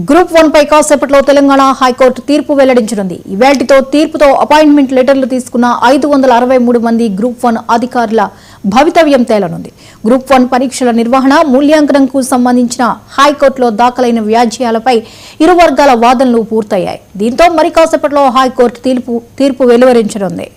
Group 1 పై కాసేపట్లో Telangana high court తీర్పు వెల్లడించనుంది. ఇవాల్టితో తీర్పుతో అపాయింట్మెంట్ లెటర్లు తీసుకున్న 563 మంది గ్రూప్ 1 అధికారుల భవితవ్యం తేలనుంది. గ్రూప్ 1 పరీక్షల నిర్వహణ, మూల్యాంకనంకు సంబంధించిన హైకోర్టులో దాఖలైన వ్యాజ్యాలపై ఇరు వర్గాల వాదనలు పూర్తయ్యాయి. దీంతో మరి కాసేపట్లో హైకోర్టు తీర్పు వెలువరించనుంది.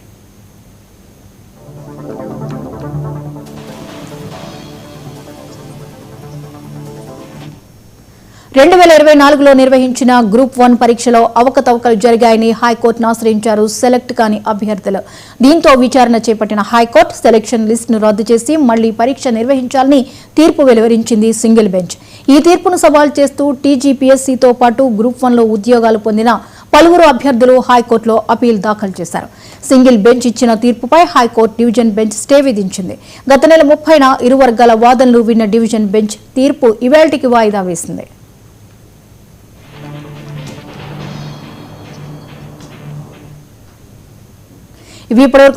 2024లో నిర్వహించిన గ్రూప్ 1 పరీక్షలో అవకతవకలు జరిగాయని హైకోర్టును ఆశ్రయించారు సెలెక్ట్ కాని అభ్యర్థులు. దీంతో విచారణ చేపట్టిన హైకోర్టు సెలక్షన్ లిస్టును రద్దు చేసి మళ్లీ పరీక్ష నిర్వహించాలని తీర్పు వెలువరించింది సింగిల్ బెంచ్. ఈ తీర్పును సవాల్ చేస్తూ టీజీపీఎస్సీతో పాటు గ్రూప్ 1లో ఉద్యోగాలు పొందిన పలువురు అభ్యర్థులు హైకోర్టులో అపీల్ దాఖలు చేశారు. సింగిల్ బెంచ్ ఇచ్చిన తీర్పుపై హైకోర్టు డివిజన్ బెంచ్ స్టే విధించింది. గత నెల 30న ఇరు వర్గాల వాదనలు విన్న డివిజన్ బెంచ్ తీర్పు ఇవాల్టికి వాయిదా వేసింది. ఇవి ఇప్పటివరకు